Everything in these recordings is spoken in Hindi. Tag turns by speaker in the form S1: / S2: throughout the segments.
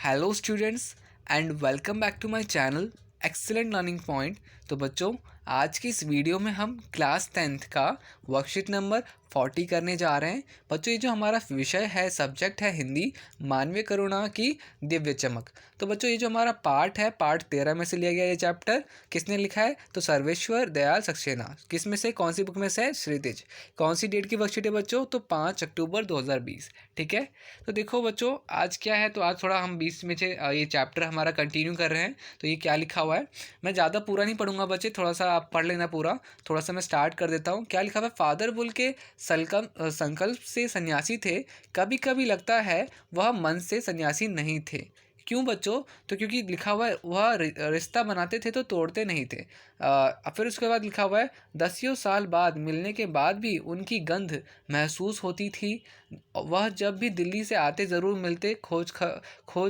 S1: Hello students and welcome back to my channel excellent learning point. तो बच्चों, आज की इस वीडियो में हम क्लास 10th का वर्कशीट नंबर 40 करने जा रहे हैं। बच्चों, ये जो हमारा विषय है, सब्जेक्ट है हिंदी, मानवीय करुणा की दिव्य चमक। तो बच्चों, ये जो हमारा पार्ट है, पार्ट 13 में से लिया गया ये चैप्टर। किसने लिखा है? तो सर्वेश्वर दयाल सक्सेना। किस में से, कौन सी बुक में से है? श्रीतिज। कौन सी डेट की वर्कशीट है बच्चों? तो 5 अक्टूबर 2020। ठीक है। तो देखो बच्चों, आज क्या है, तो आज थोड़ा हम 20 में से ये चैप्टर हमारा कंटिन्यू कर रहे हैं। तो ये क्या लिखा हुआ है, मैं ज़्यादा पूरा नहीं पढ़ूंगा बच्चे, थोड़ा सा आप पढ़ लेना पूरा। थोड़ा सा मैं स्टार्ट कर देता हूँ। क्या लिखा हुआ है? फादर बुल के संकल्प से सन्यासी थे, कभी कभी लगता है वह मन से सन्यासी नहीं थे। क्यों बच्चों? तो क्योंकि लिखा हुआ है वह रिश्ता बनाते थे तो तोड़ते नहीं थे। फिर उसके बाद लिखा हुआ है 10 साल बाद मिलने के बाद भी उनकी गंध महसूस होती थी। वह जब भी दिल्ली से आते ज़रूर मिलते, खोज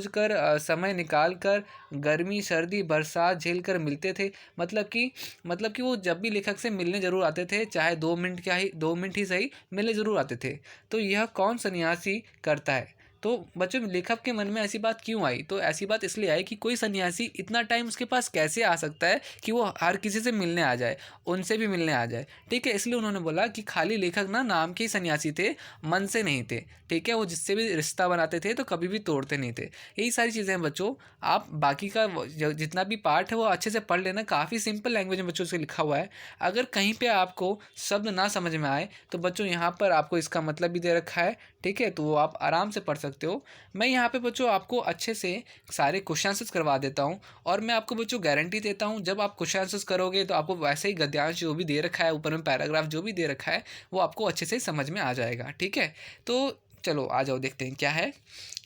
S1: कर समय निकाल कर गर्मी सर्दी बरसात झेल कर मिलते थे। मतलब कि वो जब भी लेखक से मिलने ज़रूर आते थे, चाहे 2 मिनट ही सही, मिलने ज़रूर आते थे। तो यह कौन सन्यासी करता है? तो बच्चों, लेखक के मन में ऐसी बात क्यों आई? तो ऐसी बात इसलिए आई कि कोई सन्यासी इतना टाइम उसके पास कैसे आ सकता है कि वो हर किसी से मिलने आ जाए, उनसे भी मिलने आ जाए। ठीक है, इसलिए उन्होंने बोला कि खाली लेखक ना नाम के ही सन्यासी थे, मन से नहीं थे। ठीक है, वो जिससे भी रिश्ता बनाते थे तो कभी भी तोड़ते नहीं थे। यही सारी चीज़ें हैं बच्चों। आप बाकी का जितना भी पार्ट है वो अच्छे से पढ़ लेना। काफ़ी सिंपल लैंग्वेज में बच्चों से लिखा हुआ है। अगर कहीं पे आपको शब्द ना समझ में आए तो बच्चों, यहाँ पर आपको इसका मतलब भी दे रखा है। ठीक है, तो वो आप आराम से पढ़ सकते हो। मैं यहाँ पे बच्चों आपको अच्छे से सारे क्वेश्चन आंसर्स करवा देता हूँ, और मैं आपको बच्चों गारंटी देता हूँ जब आप क्वेश्चन आंसर्स करोगे तो आपको वैसे ही गद्यांश जो भी दे रखा है, ऊपर में पैराग्राफ जो भी दे रखा है, वो आपको अच्छे से समझ में आ जाएगा। ठीक है, तो चलो आ जाओ, देखते हैं क्या है।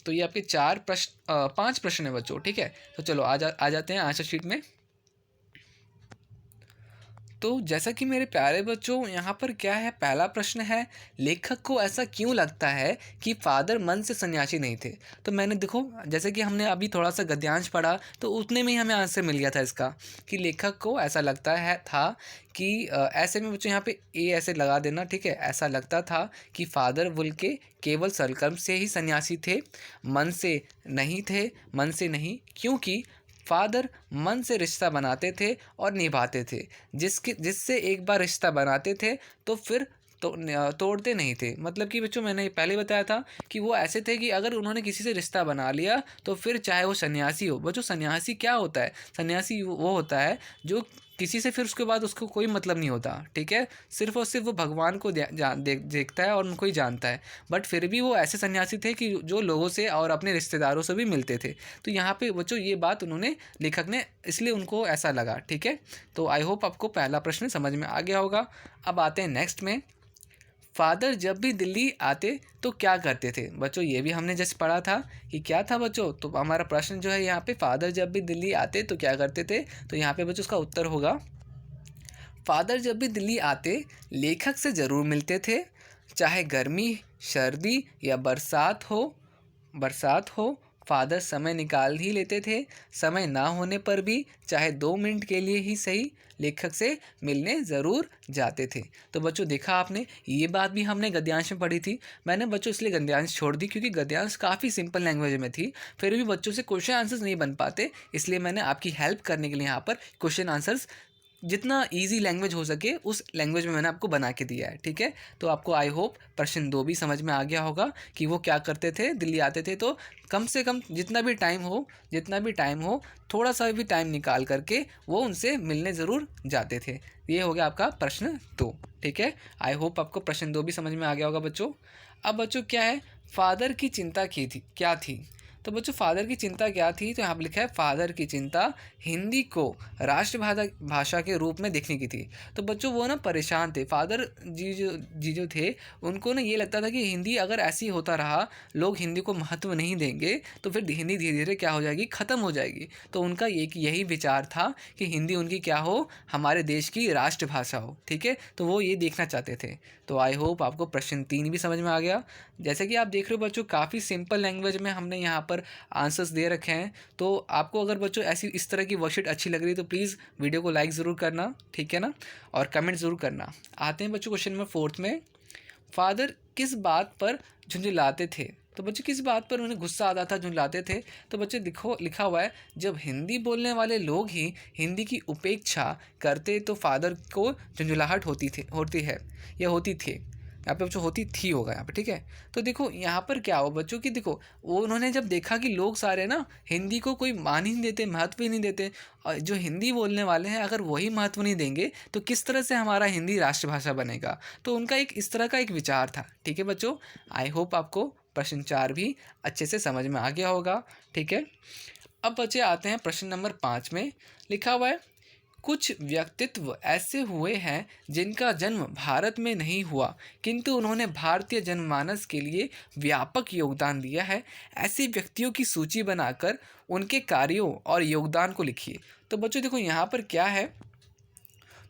S1: तो ये आपके 5 प्रश्न है बच्चों। ठीक है, तो चलो आ जाते हैं आंसर शीट में। तो जैसा कि मेरे प्यारे बच्चों, यहाँ पर क्या है, पहला प्रश्न है, लेखक को ऐसा क्यों लगता है कि फादर मन से सन्यासी नहीं थे? तो मैंने देखो, जैसे कि हमने अभी थोड़ा सा गद्यांश पढ़ा तो उतने में ही हमें आंसर मिल गया था इसका, कि लेखक को ऐसा लगता है था कि ऐसे में बच्चों यहाँ पे ए ऐसे लगा देना। ठीक है, ऐसा लगता था कि फादर वुल के केवल संकल्प से ही सन्यासी थे, मन से नहीं थे। मन से नहीं, क्योंकि फादर मन से रिश्ता बनाते थे और निभाते थे। जिससे एक बार रिश्ता बनाते थे तो फिर तोड़ते नहीं थे। मतलब कि बच्चों, मैंने पहले बताया था कि वो ऐसे थे कि अगर उन्होंने किसी से रिश्ता बना लिया तो फिर चाहे वो सन्यासी हो। बच्चों, सन्यासी क्या होता है? सन्यासी वो होता है जो किसी से फिर उसके बाद उसको कोई मतलब नहीं होता। ठीक है, सिर्फ और सिर्फ वो भगवान को देखता है और उनको ही जानता है। बट फिर भी वो ऐसे सन्यासी थे कि जो लोगों से और अपने रिश्तेदारों से भी मिलते थे। तो यहाँ पे बच्चों ये बात उन्होंने, लेखक ने, इसलिए उनको ऐसा लगा। ठीक है, तो आई होप आपको पहला प्रश्न समझ में आ गया होगा। अब आते हैं नेक्स्ट में। फादर जब भी दिल्ली आते तो क्या करते थे? बच्चों, ये भी हमने जैसे पढ़ा था कि क्या था बच्चों। तो हमारा प्रश्न जो है यहाँ पे, फादर जब भी दिल्ली आते तो क्या करते थे? तो यहाँ पे बच्चों उसका उत्तर होगा, फादर जब भी दिल्ली आते लेखक से ज़रूर मिलते थे, चाहे गर्मी सर्दी या बरसात हो। फादर समय निकाल ही लेते थे। समय ना होने पर भी चाहे 2 मिनट के लिए ही सही, लेखक से मिलने ज़रूर जाते थे। तो बच्चों, देखा आपने, ये बात भी हमने गद्यांश में पढ़ी थी। मैंने बच्चों इसलिए गद्यांश छोड़ दी क्योंकि गद्यांश काफ़ी सिंपल लैंग्वेज में थी, फिर भी बच्चों से क्वेश्चन आंसर्स नहीं बन पाते, इसलिए मैंने आपकी हेल्प करने के लिए यहाँ पर क्वेश्चन आंसर्स जितना इजी लैंग्वेज हो सके उस लैंग्वेज में मैंने आपको बना के दिया है। ठीक है, तो आपको आई होप प्रश्न 2 भी समझ में आ गया होगा कि वो क्या करते थे, दिल्ली आते थे तो कम से कम जितना भी टाइम हो, थोड़ा सा भी टाइम निकाल करके वो उनसे मिलने ज़रूर जाते थे। ये हो गया आपका प्रश्न 2। ठीक है, आई होप आपको प्रश्न 2 भी समझ में आ गया होगा बच्चों। अब बच्चों क्या है, फादर की चिंता क्या थी? तो बच्चों, फादर की चिंता क्या थी? तो यहाँ पर लिखा है, फादर की चिंता हिंदी को भाषा के रूप में देखने की थी। तो बच्चों, वो ना परेशान थे। फादर जी जो थे, उनको ना ये लगता था कि हिंदी अगर ऐसी होता रहा, लोग हिंदी को महत्व नहीं देंगे तो फिर हिंदी धीरे धीरे क्या हो जाएगी, ख़त्म हो जाएगी। तो उनका यही विचार था कि हिंदी उनकी क्या हो, हमारे देश की राष्ट्रभाषा हो। ठीक है, तो वो ये देखना चाहते थे। तो आई होप आपको प्रश्न 3 भी समझ में आ गया। जैसे कि आप देख रहे हो बच्चों, काफ़ी सिंपल लैंग्वेज में हमने यहाँ पर आंसर्स दे रखे हैं। तो आपको अगर बच्चों ऐसी इस तरह की वर्कशीट अच्छी लग रही है तो प्लीज़ वीडियो को लाइक ज़रूर करना। ठीक है ना, और कमेंट ज़रूर करना। आते हैं बच्चों क्वेश्चन नंबर 4 में। फादर किस बात पर झुंझलाते थे? तो बच्चों किस बात पर उन्हें गुस्सा आता था, झुंझलाते थे? तो बच्चों देखो लिखा हुआ है, जब हिंदी बोलने वाले लोग ही हिंदी की उपेक्षा करते तो फादर को झुंझलाहट होती है या होती थी। यहाँ पे बच्चों होती थी होगा यहाँ पे, ठीक है। तो देखो यहाँ पर क्या हो बच्चों की, देखो वो उन्होंने जब देखा कि लोग सारे ना हिंदी को कोई मान ही नहीं देते, महत्व ही नहीं देते, और जो हिंदी बोलने वाले हैं अगर वही महत्व नहीं देंगे तो किस तरह से हमारा हिंदी राष्ट्रभाषा बनेगा। तो उनका एक इस तरह का एक विचार था, ठीक है बच्चों। आई होप आपको प्रश्न 4 भी अच्छे से समझ में आ गया होगा, ठीक है। अब बच्चे आते हैं प्रश्न नंबर 5 में। लिखा हुआ है, कुछ व्यक्तित्व ऐसे हुए हैं जिनका जन्म भारत में नहीं हुआ किंतु उन्होंने भारतीय जनमानस के लिए व्यापक योगदान दिया है। ऐसे व्यक्तियों की सूची बनाकर उनके कार्यों और योगदान को लिखिए। तो बच्चों देखो यहाँ पर क्या है,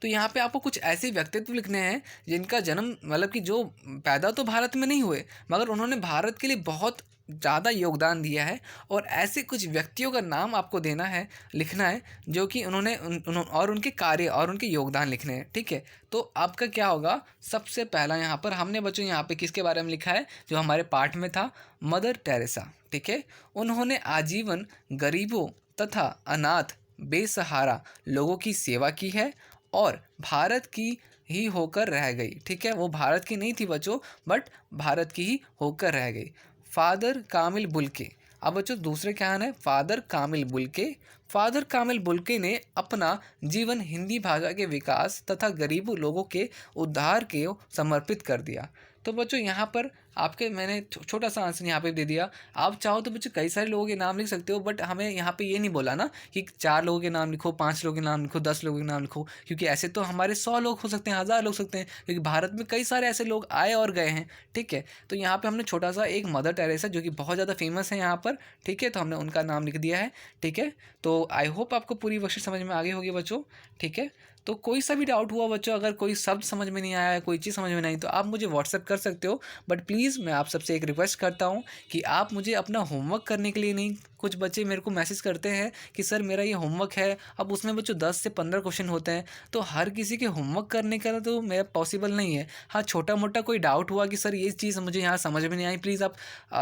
S1: तो यहाँ पे आपको कुछ ऐसे व्यक्तित्व लिखने हैं जिनका जन्म मतलब कि जो पैदा तो भारत में नहीं हुए मगर उन्होंने भारत के लिए बहुत ज़्यादा योगदान दिया है, और ऐसे कुछ व्यक्तियों का नाम आपको देना है, लिखना है, जो कि और उनके कार्य और उनके योगदान लिखने हैं, ठीक है। तो आपका क्या होगा, सबसे पहला यहाँ पर हमने बच्चों यहाँ पे किसके बारे में लिखा है, जो हमारे पाठ में था, मदर टेरेसा, ठीक है। उन्होंने आजीवन गरीबों तथा अनाथ बेसहारा लोगों की सेवा की है और भारत की ही होकर रह गई, ठीक है। वो भारत की नहीं थी बच्चों, बट भारत की ही होकर रह गई। फादर कामिल बुल्के, अब बच्चों दूसरे क्या है, फादर कामिल बुल्के। फादर कामिल बुल्के ने अपना जीवन हिंदी भाषा के विकास तथा गरीबों लोगों के उद्धार के समर्पित कर दिया। तो बच्चों यहाँ पर आपके मैंने छोटा सा आंसर यहाँ पे दे दिया। आप चाहो तो बच्चों कई सारे लोगों के नाम लिख सकते हो, बट हमें यहाँ पे ये नहीं बोला ना कि 4 लोगों के नाम लिखो, 5 लोगों के नाम लिखो, 10 लोगों के नाम लिखो, क्योंकि ऐसे तो हमारे 100 लोग हो सकते हैं, 1000 लोग हो सकते हैं, क्योंकि भारत में कई सारे ऐसे लोग आए और गए हैं, ठीक है। तो यहाँ पे हमने छोटा सा एक मदर टेरेसा जो कि बहुत ज़्यादा फेमस है यहाँ पर, ठीक है, तो हमने उनका नाम लिख दिया है, ठीक है। तो आई होप आपको पूरी वर्कशीट समझ में आ गई होगी बच्चों, ठीक है। तो कोई सा भी डाउट हुआ बच्चों, अगर कोई शब्द समझ में नहीं आया, कोई चीज़ समझ में नहीं, तो आप मुझे व्हाट्सएप कर सकते हो, बट प्लीज़ मैं आप सबसे एक रिक्वेस्ट करता हूँ कि आप मुझे अपना होमवर्क करने के लिए नहीं, कुछ बच्चे मेरे को मैसेज करते हैं कि सर मेरा ये होमवर्क है, अब उसमें बच्चों 10 से 15 क्वेश्चन होते हैं, तो हर किसी के होमवर्क करने का तो मेरा पॉसिबल नहीं है। हाँ, छोटा मोटा कोई डाउट हुआ कि सर ये चीज़ मुझे यहाँ समझ में नहीं आई, प्लीज़ आप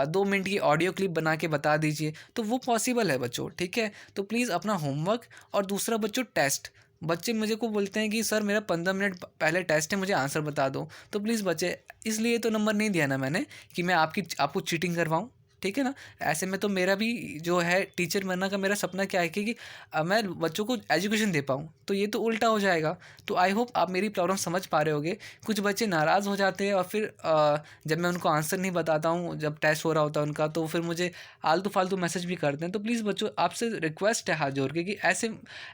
S1: 2 मिनट की ऑडियो क्लिप बना के बता दीजिए, तो वो पॉसिबल है बच्चों, ठीक है। तो प्लीज़ अपना होमवर्क, और दूसरा बच्चों टेस्ट, बच्चे मुझे को बोलते हैं कि सर मेरा 15 मिनट पहले टेस्ट है, मुझे आंसर बता दो, तो प्लीज़ बच्चे, इसलिए तो नंबर नहीं दिया ना मैंने कि मैं आपको चीटिंग करवाऊँ, ठीक है ना। ऐसे में तो मेरा भी जो है टीचर बनना का मेरा सपना क्या है कि मैं बच्चों को एजुकेशन दे पाऊँ, तो ये तो उल्टा हो जाएगा। तो आई होप आप मेरी प्रॉब्लम समझ पा रहे होगे। कुछ बच्चे नाराज़ हो जाते हैं और फिर जब मैं उनको आंसर नहीं बताता हूँ, जब टेस्ट हो रहा होता है उनका, तो फिर मुझे आलतू फालतू मैसेज भी करते हैं। तो प्लीज़ बच्चों आपसे रिक्वेस्ट है हाथ जोड़ के कि ऐसे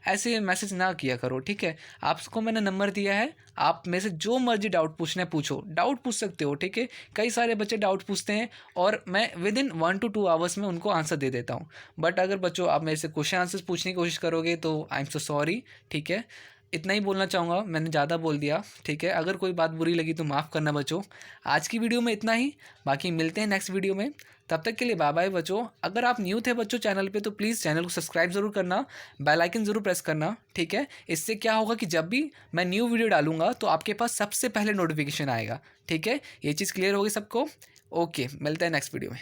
S1: ऐसे मैसेज ना किया करो, ठीक है। आपको मैंने नंबर दिया है, आप मेरे से जो मर्जी डाउट पूछना है पूछो, डाउट पूछ सकते हो, ठीक है। कई सारे बच्चे डाउट पूछते हैं और मैं विद इन 1 to 2 आवर्स में उनको आंसर दे देता हूँ, बट अगर बच्चों आप मेरे से क्वेश्चन आंसर्स पूछने की कोशिश करोगे तो आई एम सो सॉरी, ठीक है। इतना ही बोलना चाहूँगा, मैंने ज़्यादा बोल दिया, ठीक है। अगर कोई बात बुरी लगी तो माफ़ करना बच्चों। आज की वीडियो में इतना ही, बाकी मिलते हैं नेक्स्ट वीडियो में, तब तक के लिए बाय बाय बच्चों। अगर आप न्यू थे बच्चों चैनल पे तो प्लीज़ चैनल को सब्सक्राइब ज़रूर करना, बेल आइकन ज़रूर प्रेस करना, ठीक है। इससे क्या होगा कि जब भी मैं न्यू वीडियो डालूंगा तो आपके पास सबसे पहले नोटिफिकेशन आएगा, ठीक है। ये चीज़ क्लियर होगी सबको। ओके, मिलते हैं नेक्स्ट वीडियो में।